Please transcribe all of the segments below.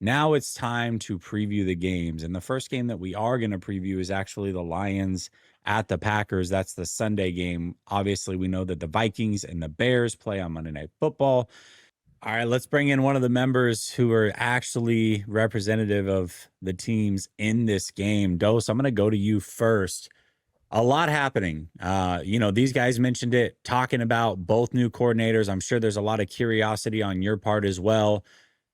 Now it's time to preview the games. And the first game that we are going to preview is actually the Lions at the Packers. That's the Sunday game. Obviously, we know that the Vikings and the Bears play on Monday Night Football. All right, let's bring in one of the members who are actually representative of the teams in this game. Dose, I'm going to go to you first. A lot happening. These guys mentioned it, talking about both new coordinators. I'm sure there's a lot of curiosity on your part as well.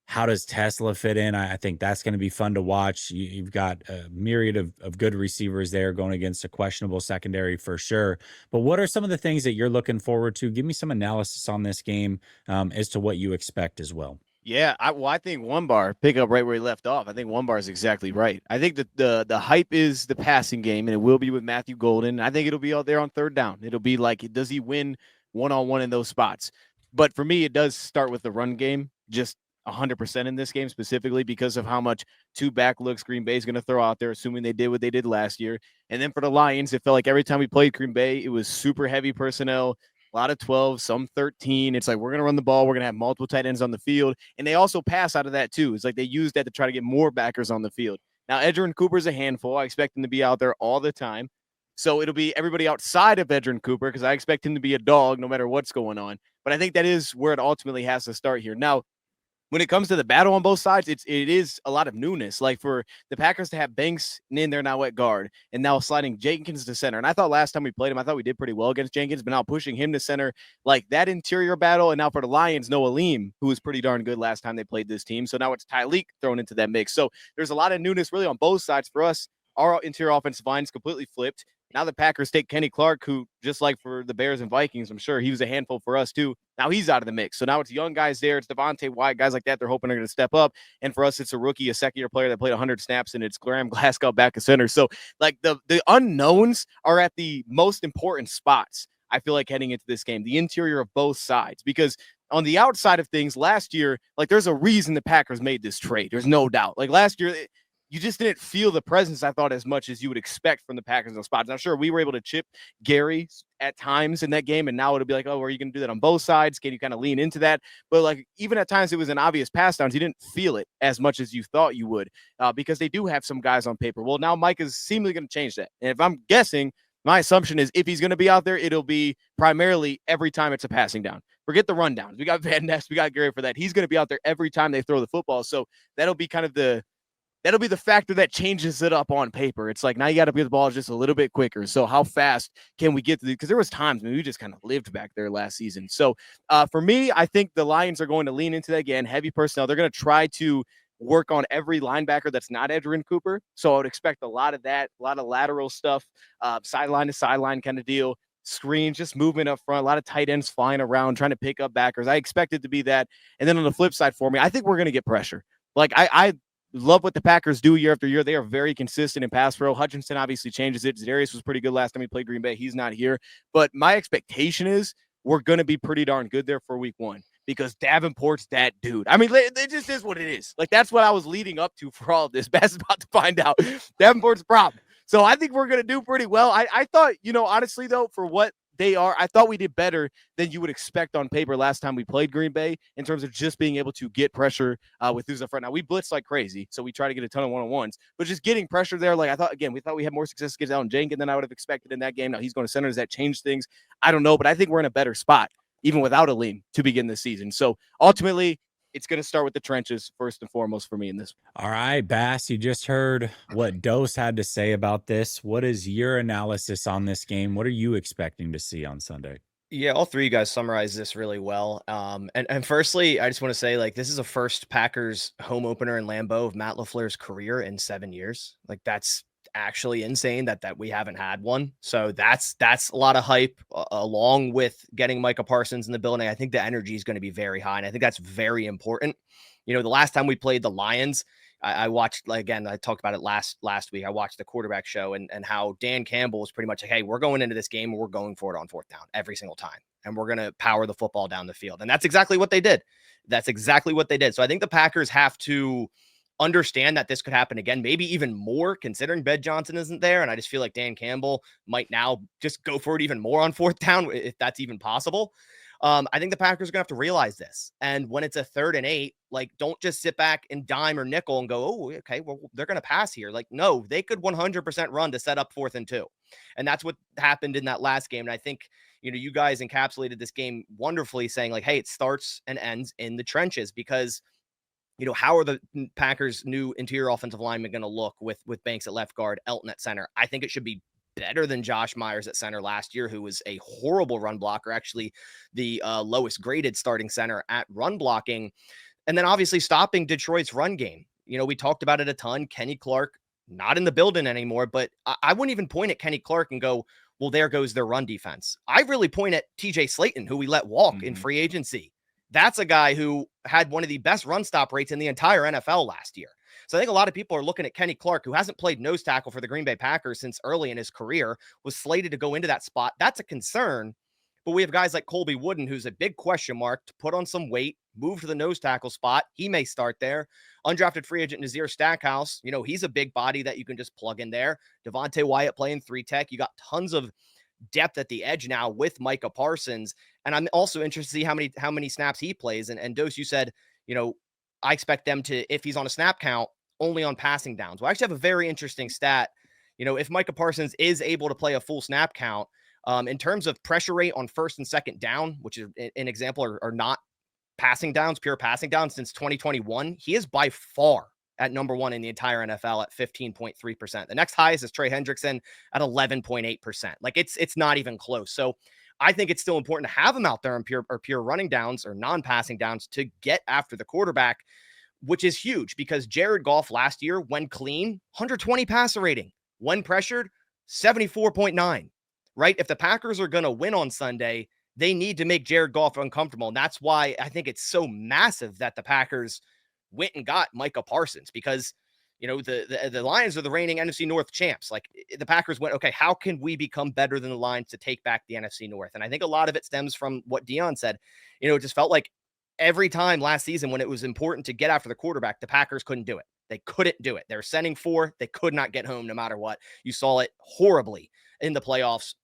How does Tesla fit in? I think that's going to be fun to watch. You've got a myriad of good receivers there going against a questionable secondary for sure. But what are some of the things that you're looking forward to? Give me some analysis on this game as to what you expect as well. Yeah, I think one bar pick up right where he left off. I think one bar is exactly right. I think that the hype is the passing game, and it will be with Matthew Golden. I think it'll be out there on third down. It'll be like, does he win one-on-one in those spots? But for me, it does start with the run game, just 100% in this game specifically because of how much two back looks Green Bay is going to throw out there, assuming they did what they did last year. And then for the Lions, it felt like every time we played Green Bay, it was super heavy personnel, a lot of 12, some 13. It's like, we're going to run the ball. We're going to have multiple tight ends on the field. And they also pass out of that too. It's like they use that to try to get more backers on the field. Now, Edgerrin Cooper's a handful. I expect him to be out there all the time. So it'll be everybody outside of Edgerrin Cooper because I expect him to be a dog no matter what's going on. But I think that is where it ultimately has to start here. Now, when it comes to the battle on both sides, it is a lot of newness. Like for the Packers to have Banks in there now at guard and now sliding Jenkins to center. And I thought last time we played him, I thought we did pretty well against Jenkins, but now pushing him to center, like that interior battle. And now for the Lions, Noah Leem, who was pretty darn good last time they played this team. So now it's Tyleek thrown into that mix. So there's a lot of newness really on both sides for us. Our interior offensive line is completely flipped. Now the Packers take Kenny Clark, who, just like for the Bears and Vikings, I'm sure he was a handful for us too. Now he's out of the mix. So now it's young guys there. It's Devontae White, guys like that. They're hoping they're going to step up. And for us, it's a rookie, a second-year player that played 100 snaps, and it's Graham Glasgow back at center. So like the unknowns are at the most important spots, I feel like, heading into this game, the interior of both sides. Because on the outside of things, last year, like there's a reason the Packers made this trade. There's no doubt. Like last year, you just didn't feel the presence, I thought, as much as you would expect from the Packers in those spots. And I'm sure we were able to chip Gary at times in that game, and now it'll be like, oh, are you going to do that on both sides? Can you kind of lean into that? But like even at times it was an obvious pass downs. You didn't feel it as much as you thought you would because they do have some guys on paper. Well, now Mike is seemingly going to change that. And if I'm guessing, my assumption is if he's going to be out there, it'll be primarily every time it's a passing down. Forget the rundowns. We got Van Ness, we got Gary for that. He's going to be out there every time they throw the football. So that'll be kind of that'll be the factor that changes it up on paper. It's like now you got to get the ball just a little bit quicker. So how fast can we get to because there was times when we just kind of lived back there last season. So for me, I think the Lions are going to lean into that again, heavy personnel. They're going to try to work on every linebacker that's not Edgerrin Cooper. So I would expect a lot of that, a lot of lateral stuff, sideline to sideline kind of deal. Screens, just movement up front, a lot of tight ends flying around, trying to pick up backers. I expect it to be that. And then on the flip side for me, I think we're going to get pressure. Like I love what the Packers do year after year. They are very consistent in pass pro. Hutchinson obviously changes it. Zadarius was pretty good last time he played Green Bay. He's not here. But my expectation is we're going to be pretty darn good there for week one because Davenport's that dude. I mean, it just is what it is. Like, that's what I was leading up to for all of this. Bass is about to find out. Davenport's a problem. So I think we're going to do pretty well. I thought, honestly, though, for what they are, I thought we did better than you would expect on paper last time we played Green Bay in terms of just being able to get pressure with who's up front. Now, we blitz like crazy, so we try to get a ton of one-on-ones, but just getting pressure there, like I thought, again, we thought we had more success against Allen Jenkins than I would have expected in that game. Now, he's going to center. Does that change things? I don't know, but I think we're in a better spot, even without a lean, to begin this season. So, ultimately, it's going to start with the trenches first and foremost for me in this. All right, Bass, you just heard what Dose had to say about this. What is your analysis on this game? What are you expecting to see on Sunday? Yeah, all three of you guys summarized this really well. And firstly, I just want to say, like, this is a first Packers home opener in Lambeau of Matt LaFleur's career in 7 years. Like, that's actually insane that we haven't had one. So that's a lot of hype along with getting Micah Parsons in the building. I think the energy is going to be very high, and I think that's very important. The last time we played the Lions, I watched, like, again, I talked about it last week. I watched the quarterback show and how Dan Campbell was pretty much like, hey, we're going into this game and we're going for it on fourth down every single time. And we're going to power the football down the field. And that's exactly what they did. So I think the Packers have to understand that this could happen again, maybe even more considering Ben Johnson isn't there. And I just feel like Dan Campbell might now just go for it even more on fourth down, if that's even possible. I think the Packers are going to have to realize this. And when it's a 3rd and 8, like, don't just sit back and dime or nickel and go, oh, okay, well, they're going to pass here. Like, no, they could 100% run to set up 4th and 2. And that's what happened in that last game. And I think, you guys encapsulated this game wonderfully, saying like, hey, it starts and ends in the trenches, because how are the Packers' new interior offensive linemen going to look with Banks at left guard, Elton at center? I think it should be better than Josh Myers at center last year, who was a horrible run blocker, actually the lowest graded starting center at run blocking. And then obviously stopping Detroit's run game. We talked about it a ton. Kenny Clark, not in the building anymore, but I wouldn't even point at Kenny Clark and go, well, there goes their run defense. I really point at TJ Slayton, who we let walk in free agency. That's a guy who had one of the best run stop rates in the entire NFL last year. So I think a lot of people are looking at Kenny Clark, who hasn't played nose tackle for the Green Bay Packers since early in his career, was slated to go into that spot. That's a concern. But we have guys like Colby Wooden, who's a big question mark, to put on some weight, move to the nose tackle spot. He may start there. Undrafted free agent Nazir Stackhouse, he's a big body that you can just plug in there. Devontae Wyatt playing 3 tech. You got tons of depth at the edge now with Micah Parsons. And I'm also interested to see how many snaps he plays. And Dose, you said, I expect them to, if he's on a snap count, only on passing downs. Well, I actually have a very interesting stat. If Micah Parsons is able to play a full snap count, in terms of pressure rate on 1st and 2nd down, which is an example, are not passing downs, pure passing downs since 2021, he is by far at number 1 in the entire NFL at 15.3%. The next highest is Trey Hendrickson at 11.8%. Like it's not even close. So I think it's still important to have him out there in pure running downs or non-passing downs to get after the quarterback, which is huge because Jared Goff last year, when clean, 120 passer rating, when pressured, 74.9, right? If the Packers are going to win on Sunday, they need to make Jared Goff uncomfortable. And that's why I think it's so massive that the Packers went and got Micah Parsons, because the Lions are the reigning NFC North champs. Like the Packers went, okay, how can we become better than the Lions to take back the NFC North? And I think a lot of it stems from what Dion said. It just felt like every time last season when it was important to get after the quarterback, the Packers couldn't do it. They couldn't do it. They were sending 4. They could not get home no matter what. You saw it horribly in the playoffs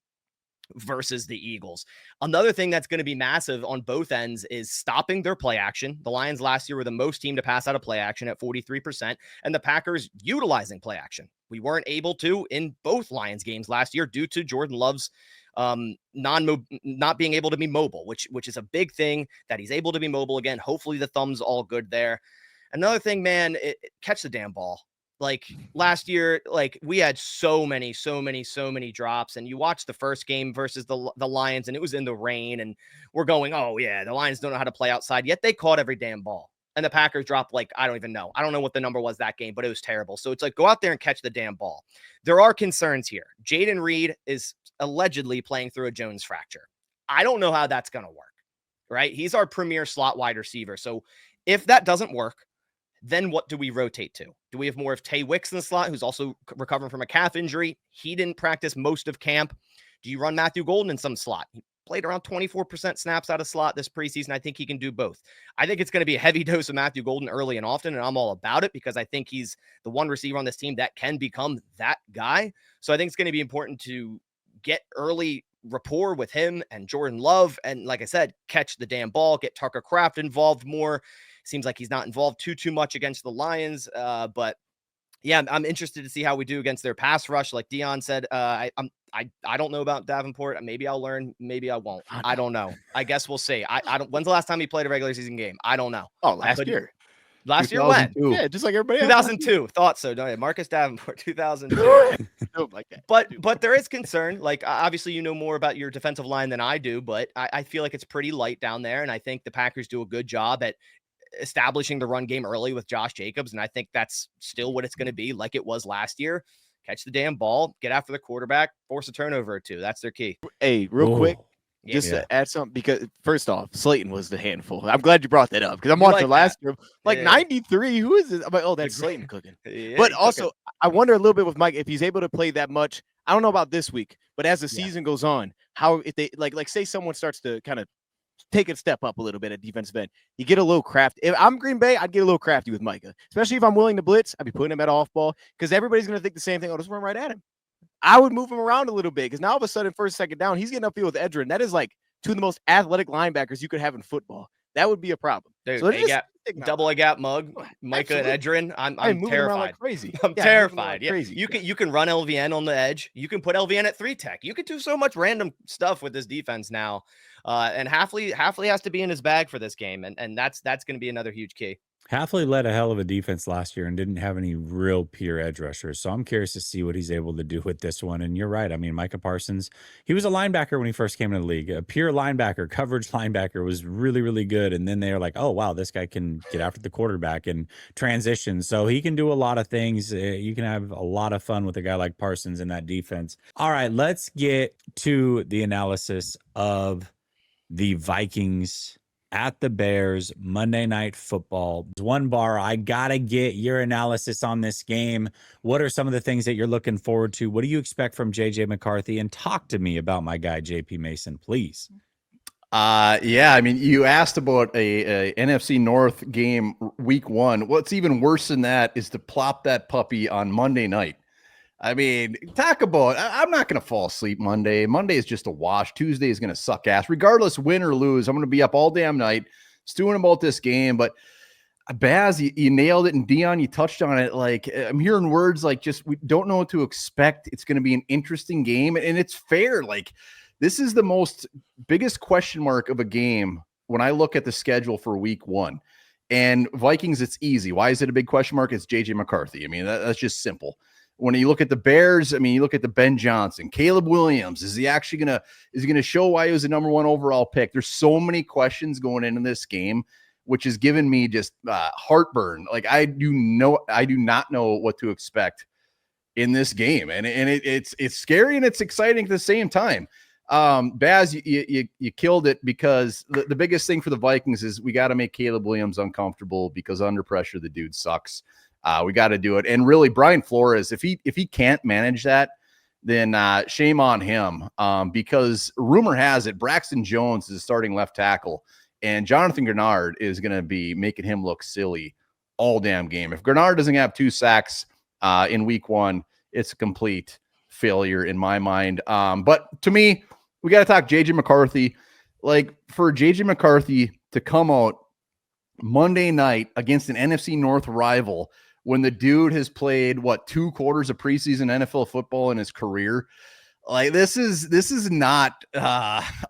versus the Eagles. Another thing that's going to be massive on both ends is stopping their play action. The Lions last year were the most team to pass out of play action at 43%, and the Packers utilizing play action. We weren't able to in both Lions games last year due to Jordan Love's not being able to be mobile, which is a big thing, that he's able to be mobile again. Hopefully the thumb's all good there. Another thing, man, catch the damn ball. Like last year, like we had so many drops, and you watch the first game versus the Lions, and it was in the rain, and we're going, oh yeah, the Lions don't know how to play outside, yet they caught every damn ball. And the Packers dropped, like, I don't even know. I don't know what the number was that game, but it was terrible. So it's like, go out there and catch the damn ball. There are concerns here. Jaden Reed is allegedly playing through a Jones fracture. I don't know how that's going to work, right? He's our premier slot wide receiver. So if that doesn't work, then what do we rotate to? Do we have more of Tay Wicks in the slot, who's also recovering from a calf injury? He didn't practice most of camp. Do you run Matthew Golden in some slot? He played around 24% snaps out of slot this preseason. I think he can do both. I think it's going to be a heavy dose of Matthew Golden early and often, and I'm all about it because I think he's the one receiver on this team that can become that guy. So I think it's going to be important to get early rapport with him and Jordan Love. And like I said, catch the damn ball, get Tucker Kraft involved more. Seems like he's not involved too much against the Lions. But yeah, I'm interested to see how we do against their pass rush. Like Dion said, I don't know about Davenport. Maybe I'll learn. Maybe I won't. I don't know. I guess we'll see. I don't. When's the last time he played a regular season game? I don't know. Oh, last year. Last year when? Yeah, just like everybody else. 2002. Thought so. Don't you? Marcus Davenport, 2002. Like that. But there is concern. Like obviously you know more about your defensive line than I do, but I feel like it's pretty light down there, and I think the Packers do a good job at establishing the run game early with Josh Jacobs. And I think that's still what it's going to be, like it was last year. Catch the damn ball, get after the quarterback, force a turnover or two. That's their key. Hey, real quick, just to add something, because first off, Slayton was the handful. I'm glad you brought that up because I'm watching last year. Like 93, who is this? I'm like, oh, that's Slayton cooking. Yeah, but also, cooking. I wonder a little bit with Mike, if he's able to play that much. I don't know about this week, but as the season goes on, how if they like say someone starts to kind of take a step up a little bit at defensive end, you get a little crafty. If I'm Green Bay, I'd get a little crafty with Micah, especially if I'm willing to blitz. I'd be putting him at off ball because everybody's going to think the same thing. Oh, just run right at him. I would move him around a little bit because now all of a sudden, first, second down, he's getting upfield with Edrin. That is like two of the most athletic linebackers you could have in football. That would be a problem. Dude, So A gap, double A gap mug, Micah and Absolutely. Edrin. I'm moving around like terrified. crazy. I'm Yeah, moving around terrified. like Yeah, crazy. you can run LVN on the edge. You can put LVN at 3-tech. You can do so much random stuff with this defense now. And Hafley has to be in his bag for this game, and that's going to be another huge key. Hafley led a hell of a defense last year and didn't have any real pure edge rushers. So I'm curious to see what he's able to do with this one. And you're right. I mean, Micah Parsons, he was a linebacker when he first came into the league. A pure linebacker, coverage linebacker, was really, really good. And then they were like, oh, wow, this guy can get after the quarterback and transition. So he can do a lot of things. You can have a lot of fun with a guy like Parsons in that defense. All right, let's get to the analysis of the Vikings at the Bears Monday Night Football. One bar, I gotta get your analysis on this game. What are some of the things that you're looking forward to? What do you expect from JJ McCarthy? And talk to me about my guy JP Mason, please. Yeah, I mean, you asked about a NFC North game week 1. What's even worse than that is to plop that puppy on Monday night. I mean, talk about, I'm not going to fall asleep Monday. Monday is just a wash. Tuesday is going to suck ass. Regardless, win or lose, I'm going to be up all damn night stewing about this game. But Baz, you nailed it. And Dion, you touched on it. Like, I'm hearing words like just, we don't know what to expect. It's going to be an interesting game. And it's fair. Like, this is the biggest question mark of a game when I look at the schedule for week 1. And Vikings, it's easy. Why is it a big question mark? It's JJ McCarthy. I mean, that's just simple. When you look at the Bears, I mean, you look at the Ben Johnson, Caleb Williams. Is he gonna show why he was the number 1 overall pick? There's so many questions going into this game, which has given me just heartburn. Like, I do not know what to expect in this game, and it's scary and it's exciting at the same time. Baz, you killed it, because the biggest thing for the Vikings is we got to make Caleb Williams uncomfortable, because under pressure the dude sucks. We got to do it. And really, Brian Flores, if he can't manage that, then shame on him, because rumor has it Braxton Jones is starting left tackle, and Jonathan Grenard is going to be making him look silly all damn game. If Grenard doesn't have 2 sacks in week 1, it's a complete failure in my mind. But to me, we got to talk JJ McCarthy. Like, for JJ McCarthy to come out Monday night against an NFC North rival, when the dude has played 2 quarters of preseason NFL football in his career, like, this is not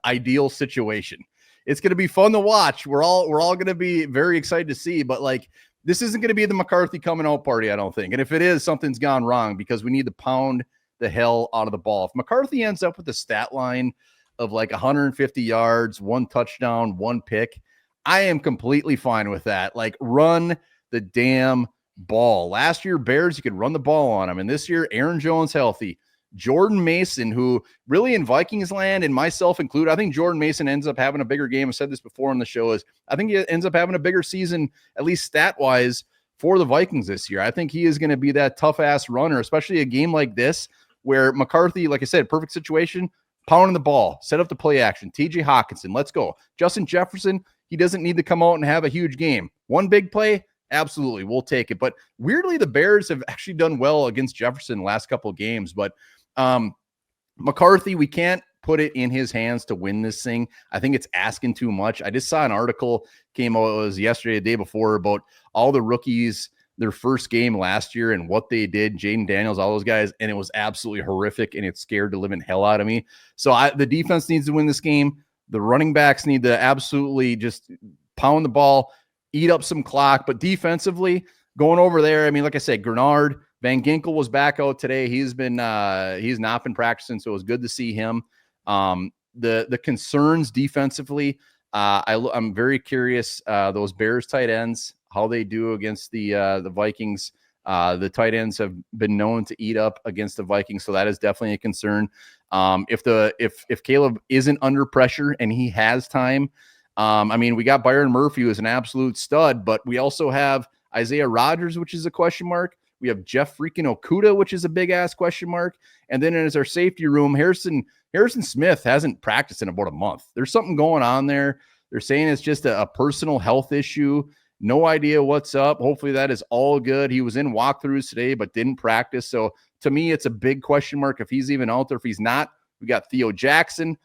ideal situation. It's going to be fun to watch. We're all going to be very excited to see, but like, this isn't going to be the McCarthy coming out party, I don't think. And if it is, something's gone wrong, because we need to pound the hell out of the ball. If McCarthy ends up with a stat line of like 150 yards, 1 touchdown, 1 pick, I am completely fine with that. Like, run the damn ball. Last year, Bears, you could run the ball on them. And this year, Aaron Jones healthy. Jordan Mason, who really in Vikings land, and myself included, I think Jordan Mason ends up having a bigger game. I said this before on the show, I think he ends up having a bigger season, at least stat-wise, for the Vikings this year. I think he is going to be that tough-ass runner, especially a game like this, where McCarthy, like I said, perfect situation, pounding the ball, set up the play action. TJ Hawkinson, let's go. Justin Jefferson, he doesn't need to come out and have a huge game. 1 big play, absolutely, we'll take it. But weirdly, the Bears have actually done well against Jefferson the last couple of games. But McCarthy, we can't put it in his hands to win this thing. I think it's asking too much. I just saw an article came out, it was yesterday, the day before, about all the rookies, their first game last year and what they did, Jaden Daniels, all those guys, and it was absolutely horrific, and it scared the living hell out of me. So the defense needs to win this game. The running backs need to absolutely just pound the ball, eat up some clock. But defensively, going over there, I mean, like I said, Grenard, Van Ginkel was back out today. He's not been practicing, so it was good to see him. The concerns defensively, I'm very curious, those Bears tight ends, how they do against the Vikings. The tight ends have been known to eat up against the Vikings, so that is definitely a concern. If Caleb isn't under pressure and he has time, I mean, we got Byron Murphy, who is an absolute stud, but we also have Isaiah Rodgers, which is a question mark. We have Jeff freaking Okudah, which is a big ass question mark. And then as our safety room, Harrison Smith hasn't practiced in about a month. There's something going on there. They're saying it's just a personal health issue. No idea what's up. Hopefully that is all good. He was in walkthroughs today, but didn't practice. So to me, it's a big question mark if he's even out there. If he's not, we got Theo Jackson.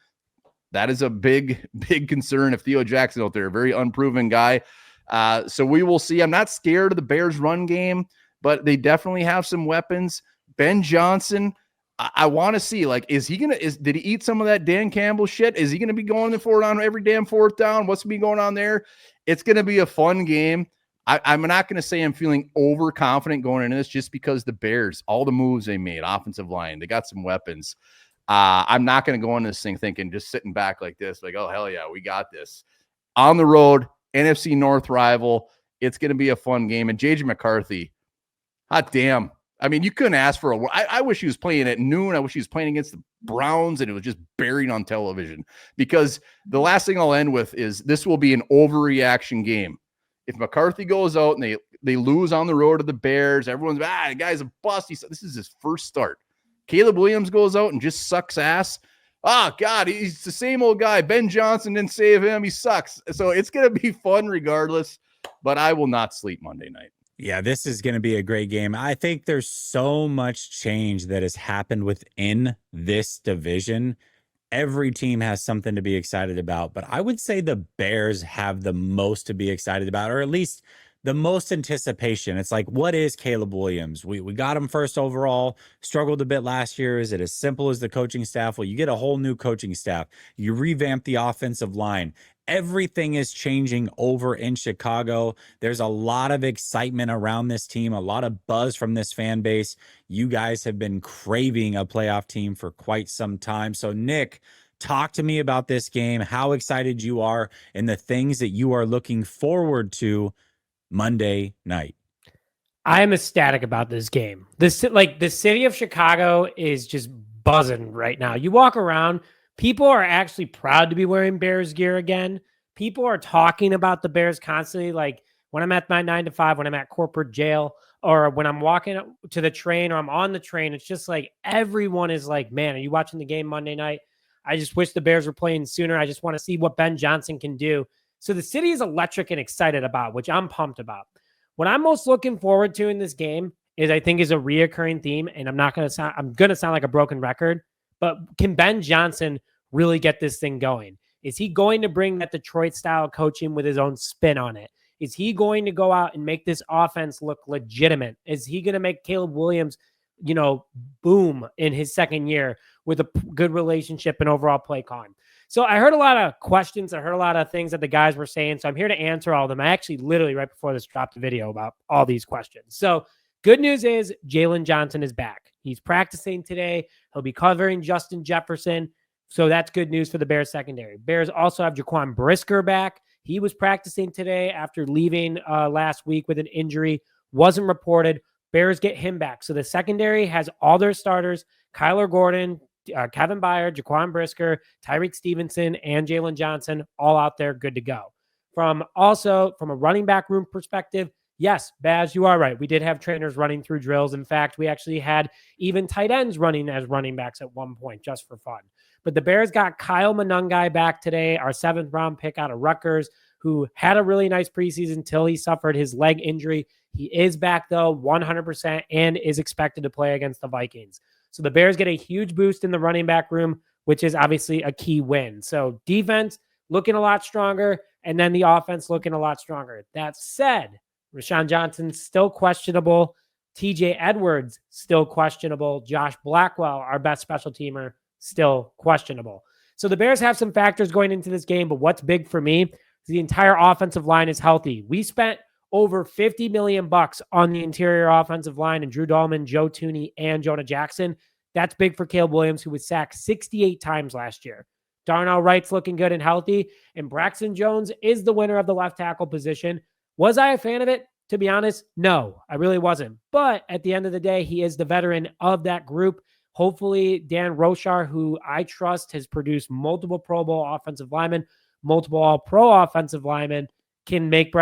That is a big, big concern if Theo Jackson out there, a very unproven guy. So we will see. I'm not scared of the Bears run game, but they definitely have some weapons. Ben Johnson, I want to see, like, did he eat some of that Dan Campbell shit? Is he going to be going for it on every damn fourth down? What's going to be going on there? It's going to be a fun game. I'm not going to say I'm feeling overconfident going into this just because the Bears, all the moves they made, offensive line, they got some weapons. I'm not going to go into this thing thinking, just sitting back like this, like, oh, hell yeah, we got this. On the road, NFC North rival. It's going to be a fun game. And JJ McCarthy, hot damn. I mean, you couldn't ask for I wish he was playing at noon. I wish he was playing against the Browns and it was just buried on television, because the last thing I'll end with is this will be an overreaction game. If McCarthy goes out and they lose on the road to the Bears, everyone's, the guy's a bust. This is his first start. Caleb Williams goes out and just sucks ass. Oh, God, he's the same old guy. Ben Johnson didn't save him. He sucks. So it's going to be fun regardless, but I will not sleep Monday night. Yeah, this is going to be a great game. I think there's so much change that has happened within this division. Every team has something to be excited about, but I would say the Bears have the most to be excited about, or at least the most anticipation. It's like, what is Caleb Williams? We got him first overall, struggled a bit last year. Is it as simple as the coaching staff? Well, you get a whole new coaching staff. You revamp the offensive line. Everything is changing over in Chicago. There's a lot of excitement around this team, a lot of buzz from this fan base. You guys have been craving a playoff team for quite some time. So, Nick, talk to me about this game, how excited you are, and the things that you are looking forward to Monday night. I am ecstatic about this game. The city of Chicago is just buzzing right now. You walk around, people are actually proud to be wearing Bears gear again. People are talking about the Bears constantly. Like when I'm at my 9 to 5, when I'm at corporate jail, or when I'm walking to the train or I'm on the train, it's just like everyone is like, man, are you watching the game Monday night? I just wish the Bears were playing sooner. I just want to see what Ben Johnson can do. So the city is electric and excited about, which I'm pumped about. What I'm most looking forward to in this game is, I think, is a reoccurring theme, and I'm going to sound like a broken record, but can Ben Johnson really get this thing going? Is he going to bring that Detroit style coaching with his own spin on it? Is he going to go out and make this offense look legitimate? Is he going to make Caleb Williams, boom in his second year with a good relationship and overall play calling? So I heard a lot of questions. I heard a lot of things that the guys were saying. So I'm here to answer all of them. I actually literally right before this dropped a video about all these questions. So good news is Jalen Johnson is back. He's practicing today. He'll be covering Justin Jefferson. So that's good news for the Bears secondary. Bears also have Jaquan Brisker back. He was practicing today after leaving last week with an injury. Wasn't reported. Bears get him back. So the secondary has all their starters: Kyler Gordon, Kevin Byard, Jaquan Brisker, Tyreek Stevenson, and Jalen Johnson, all out there good to go. From a running back room perspective, yes, Baz, you are right. We did have trainers running through drills. In fact, we actually had even tight ends running as running backs at one point just for fun. But the Bears got Kyle Monangai back today, our 7th round pick out of Rutgers, who had a really nice preseason until he suffered his leg injury. He is back, though, 100%, and is expected to play against the Vikings. So the Bears get a huge boost in the running back room, which is obviously a key win. So defense looking a lot stronger, and then the offense looking a lot stronger. That said, Rashawn Johnson still questionable. TJ Edwards still questionable. Josh Blackwell, our best special teamer, still questionable. So the Bears have some factors going into this game, but what's big for me is the entire offensive line is healthy. We spent over $50 million on the interior offensive line, and Drew Dahlman, Joe Tooney, and Jonah Jackson. That's big for Caleb Williams, who was sacked 68 times last year. Darnell Wright's looking good and healthy, and Braxton Jones is the winner of the left tackle position. Was I a fan of it? To be honest, no, I really wasn't. But at the end of the day, he is the veteran of that group. Hopefully, Dan Rochar, who I trust has produced multiple Pro Bowl offensive linemen, multiple All-Pro offensive linemen, can make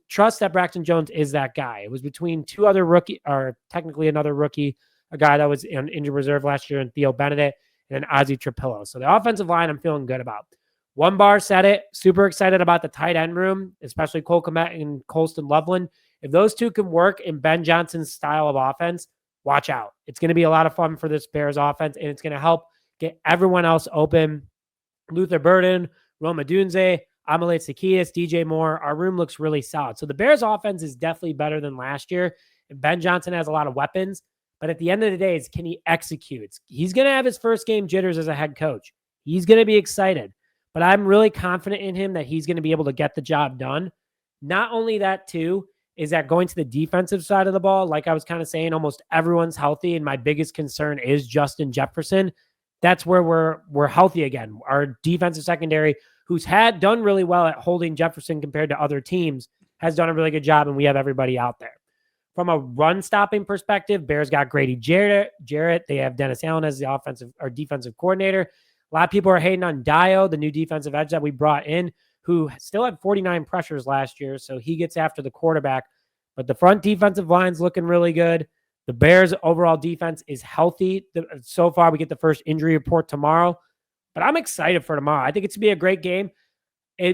trust that Braxton Jones is that guy. It was between two other technically another rookie, a guy that was in injured reserve last year, and Theo Benedict, and then Ozzie Trapillo. So the offensive line I'm feeling good about. One Bar said it, super excited about the tight end room, especially Cole Kmet and Colston Loveland. If those two can work in Ben Johnson's style of offense, watch out. It's going to be a lot of fun for this Bears offense, and it's going to help get everyone else open. Luther Burden, Roma Dunze, Amalé Zaccheaus, DJ Moore. Our room looks really solid. So the Bears offense is definitely better than last year. And Ben Johnson has a lot of weapons. But at the end of the day, it's can he execute? He's going to have his first game jitters as a head coach. He's going to be excited. But I'm really confident in him that he's going to be able to get the job done. Not only that, too, is that going to the defensive side of the ball, like I was kind of saying, almost everyone's healthy. And my biggest concern is Justin Jefferson. That's where we're healthy again. Our defensive secondary, who's had done really well at holding Jefferson compared to other teams, has done a really good job, and we have everybody out there. From a run stopping perspective, Bears got Grady Jarrett. They have Dennis Allen as the offensive or defensive coordinator. A lot of people are hating on Dio, the new defensive edge that we brought in, who still had 49 pressures last year, so he gets after the quarterback. But the front defensive line's looking really good. The Bears' overall defense is healthy. So far, we get the first injury report tomorrow. But I'm excited for tomorrow. I think it's going to be a great game.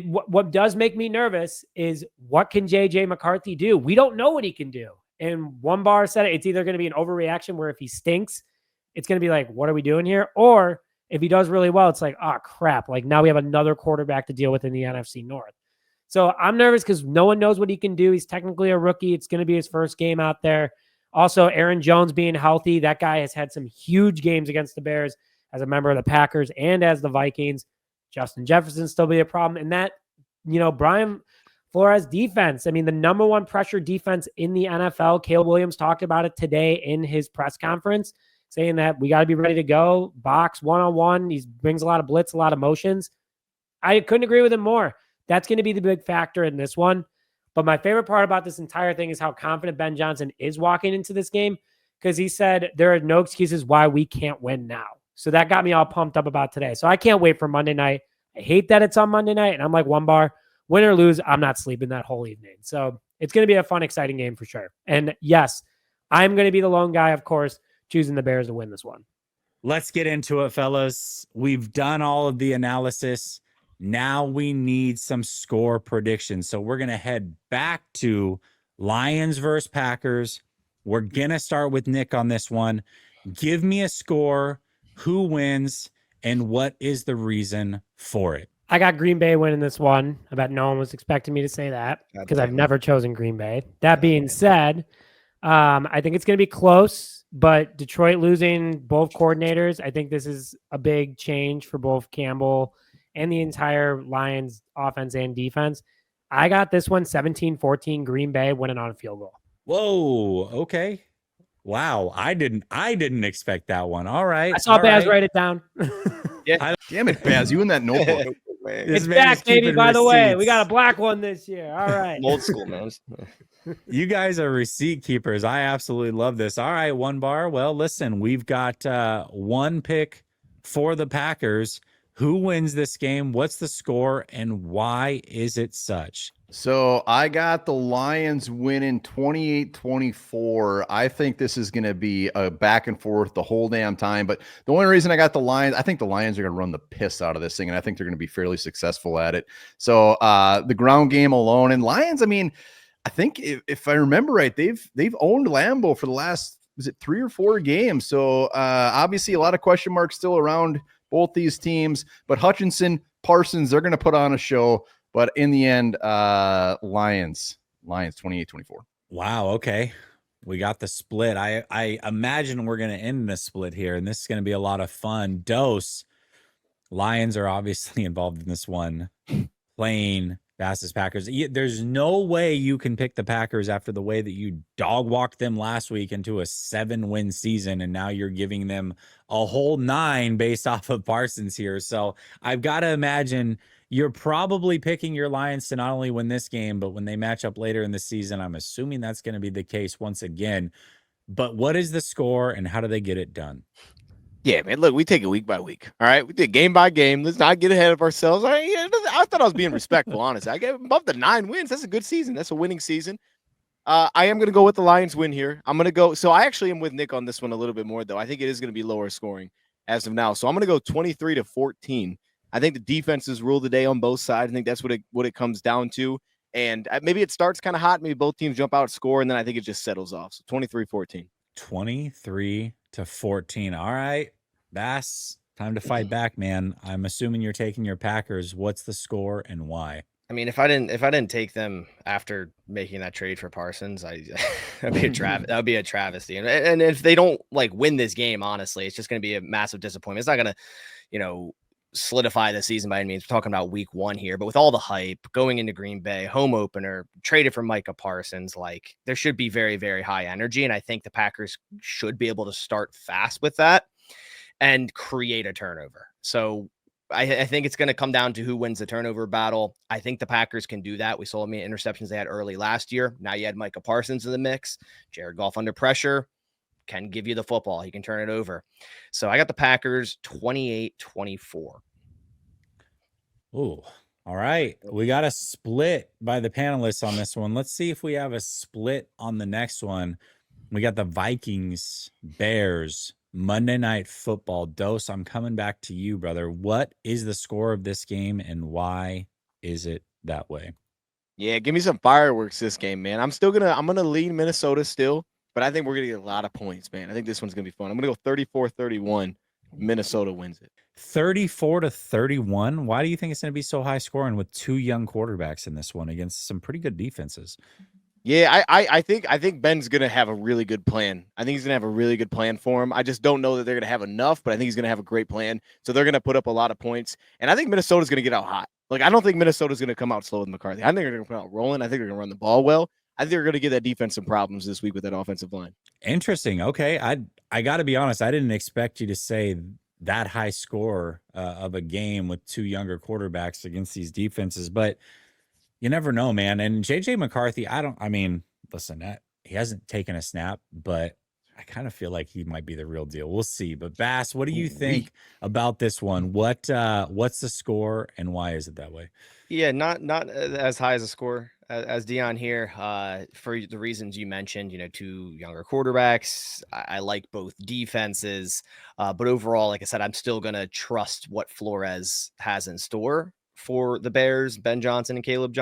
What does make me nervous is what can J.J. McCarthy do? We don't know what he can do. And one bar said it's either going to be an overreaction where if he stinks, it's going to be like, what are we doing here? Or if he does really well, it's like, oh, crap. Like now we have another quarterback to deal with in the NFC North. So I'm nervous because no one knows what he can do. He's technically a rookie. It's going to be his first game out there. Also, Aaron Jones being healthy. That guy has had some huge games against the Bears as a member of the Packers and as the Vikings. Justin Jefferson still be a problem. And that, Brian Flores defense. I mean, the number one pressure defense in the NFL. Caleb Williams talked about it today in his press conference, saying that we got to be ready to go. Box one-on-one. He brings a lot of blitz, a lot of motions. I couldn't agree with him more. That's going to be the big factor in this one. But my favorite part about this entire thing is how confident Ben Johnson is walking into this game, because he said there are no excuses why we can't win now. So that got me all pumped up about today. So I can't wait for Monday night. I hate that it's on Monday night, and I'm like, one bar, win or lose, I'm not sleeping that whole evening. So it's going to be a fun, exciting game for sure. And yes, I'm going to be the lone guy, of course, choosing the Bears to win this one. Let's get into it, fellas. We've done all of the analysis. Now we need some score predictions. So we're going to head back to Lions versus Packers. We're going to start with Nick on this one. Give me a score, who wins, and what is the reason for it? I got Green Bay winning this one. I bet no one was expecting me to say that because I've never chosen Green Bay. That being said, I think it's going to be close, but Detroit losing both coordinators, I think this is a big change for both Campbell and the entire Lions offense and defense. I got this one 17-14 Green Bay winning on a field goal. Whoa. Okay. Wow. I didn't expect that one. All right. I saw Baz write it down. Yeah. Damn it, Baz, you in that notebook. It's back, baby, by the way. We got a black one this year. All right. Old school, man. You guys are receipt keepers. I absolutely love this. All right, one bar. Well, listen, we've got one pick for the Packers. Who wins this game? What's the score, and why is it such? So I got the Lions winning 28-24. I think this is going to be a back and forth the whole damn time. But the only reason I got the Lions, I think the Lions are going to run the piss out of this thing, and I think they're going to be fairly successful at it. So the ground game alone, and Lions, I mean, I think if I remember right, they've owned Lambeau for the last, was it 3 or 4 games? So obviously a lot of question marks still around both these teams. But Hutchinson, Parsons, they're going to put on a show. But in the end, Lions 28-24. Wow. Okay. We got the split. I imagine we're going to end the split here, and this is going to be a lot of fun. Dose. Lions are obviously involved in this one, playing fastest Packers. There's no way you can pick the Packers after the way that you dog walked them last week into a 7-win season, and now you're giving them a whole 9 based off of Parsons here. So I've got to imagine you're probably picking your Lions to not only win this game, but when they match up later in the season, I'm assuming that's going to be the case once again. But what is the score, and how do they get it done? Yeah, man, look, we take it week by week. All right, we did game by game. Let's not get ahead of ourselves. All right, I thought I was being respectful, honestly. I gave above the 9 wins. That's a good season. That's a winning season. I am going to go with the Lions win here. I'm going to go. So I actually am with Nick on this one a little bit more, though. I think it is going to be lower scoring as of now. So I'm going to go 23-14. I think the defenses rule the day on both sides. I think that's what it comes down to. And maybe it starts kind of hot. Maybe both teams jump out, score, and then I think it just settles off. So 23-14. 23-14. All right. Bass, Time to fight back, man. I'm assuming you're taking your Packers. What's the score and why? I mean, if I didn't take them after making that trade for Parsons, that'd be a travesty. And if they don't like win this game, honestly, it's just going to be a massive disappointment. It's not going to, solidify the season by any means. We're talking about week 1 here, but with all the hype going into Green Bay, home opener, traded for Micah Parsons, like there should be very, very high energy. And I think the Packers should be able to start fast with that and create a turnover. So I think it's going to come down to who wins the turnover battle. I think the Packers can do that. We saw how many interceptions they had early last year. Now you had Micah Parsons in the mix. Jared Goff under pressure can give you the football. He can turn it over. So I got the Packers 28-24. Ooh, all right. We got a split by the panelists on this one. Let's see if we have a split on the next one. We got the Vikings, Bears, Monday Night Football. Dose, I'm coming back to you, brother. What is the score of this game and why is it that way? Yeah, give me some fireworks this game, man. I'm gonna lead Minnesota still, but I think we're gonna get a lot of points, man. I think this one's gonna be fun. I'm gonna go 34-31. Minnesota wins it. 34-31. Why do you think it's going to be so high scoring with 2 young quarterbacks in this one against some pretty good defenses? Yeah, I think Ben's gonna have a really good plan. I think he's gonna have a really good plan for him. I just don't know that they're gonna have enough, but I think he's gonna have a great plan. So they're gonna put up a lot of points, and I think Minnesota's gonna get out hot. Like I don't think Minnesota's gonna come out slow with McCarthy. I think they're gonna come out rolling. I think they're gonna run the ball well. I think they're gonna give that defense some problems this week with that offensive line. Interesting. Okay, I got to be honest. I didn't expect you to say that high score of a game with 2 younger quarterbacks against these defenses, but you never know, man. And JJ McCarthy, listen, he hasn't taken a snap, but I kind of feel like he might be the real deal. We'll see. But Bass, what do you think about this one? What's the score and why is it that way? Yeah, not as high as a score as Dion here. For the reasons you mentioned, 2 younger quarterbacks. I like both defenses, but overall, like I said, I'm still gonna trust what Flores has in store for the Bears, Ben Johnson and Caleb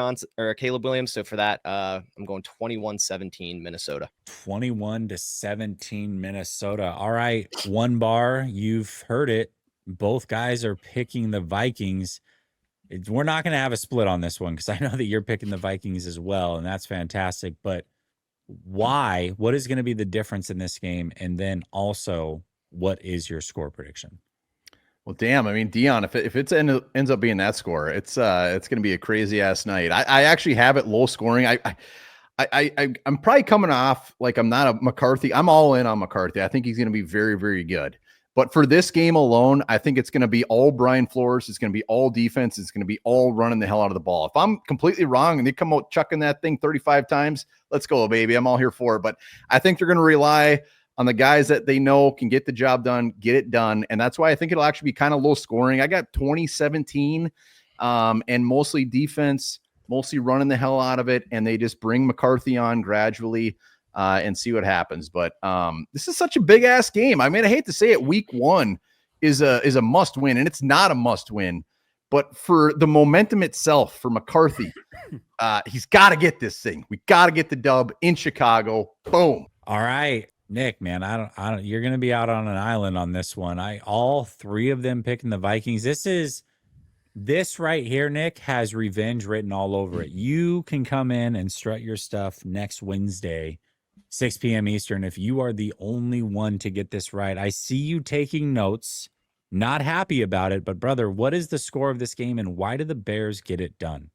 Williams. So for that, I'm going 21-17 Minnesota. 21-17 Minnesota. All right, one bar. You've heard it. Both guys are picking the Vikings. We're not going to have a split on this one because I know that you're picking the Vikings as well, and that's fantastic. But why? What is going to be the difference in this game? And then also, what is your score prediction? Well, damn. I mean, Dion, if it ends up being that score, it's going to be a crazy ass night. I actually have it low scoring. I'm probably coming off like I'm not a McCarthy. I'm all in on McCarthy. I think he's going to be very, very good. But for this game alone, I think it's going to be all Brian Flores. It's going to be all defense. It's going to be all running the hell out of the ball. If I'm completely wrong and they come out chucking that thing 35 times, let's go, baby. I'm all here for it. But I think they're going to rely on the guys that they know can get the job done, get it done. And that's why I think it'll actually be kind of low scoring. I got 20-17 and mostly defense, mostly running the hell out of it. And they just bring McCarthy on gradually and see what happens. But this is such a big ass game. I mean, I hate to say it, week 1 is a must win, and it's not a must win, but for the momentum itself for McCarthy, he's got to get this thing. We got to get the dub in Chicago. Boom. All right, Nick, man, I don't, you're going to be out on an island on this one. All 3 of them picking the Vikings. This right here, Nick, has revenge written all over it. You can come in and strut your stuff next Wednesday, 6 p.m. Eastern, if you are the only one to get this right. I see you taking notes, not happy about it, but brother, what is the score of this game and why do the Bears get it done?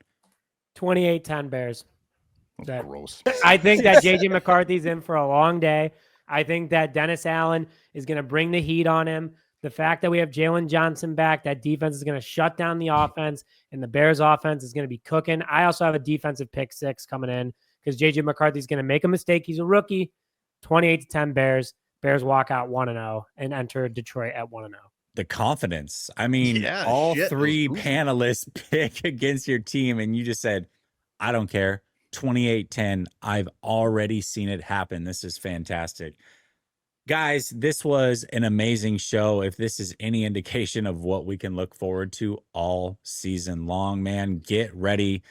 28-10 Bears. Gross. I think that JJ McCarthy's in for a long day. I think that Dennis Allen is going to bring the heat on him. The fact that we have Jalen Johnson back, that defense is going to shut down the offense, and the Bears offense is going to be cooking. I also have a defensive pick 6 coming in because JJ McCarthy's going to make a mistake. He's a rookie. 28-10 Bears. Bears walk out 1-0 and enter Detroit at 1-0. The confidence. I mean, all 3 panelists pick against your team, and you just said, I don't care. 28-10. I've already seen it happen. This is fantastic. Guys, this was an amazing show. If this is any indication of what we can look forward to all season long, man, get ready.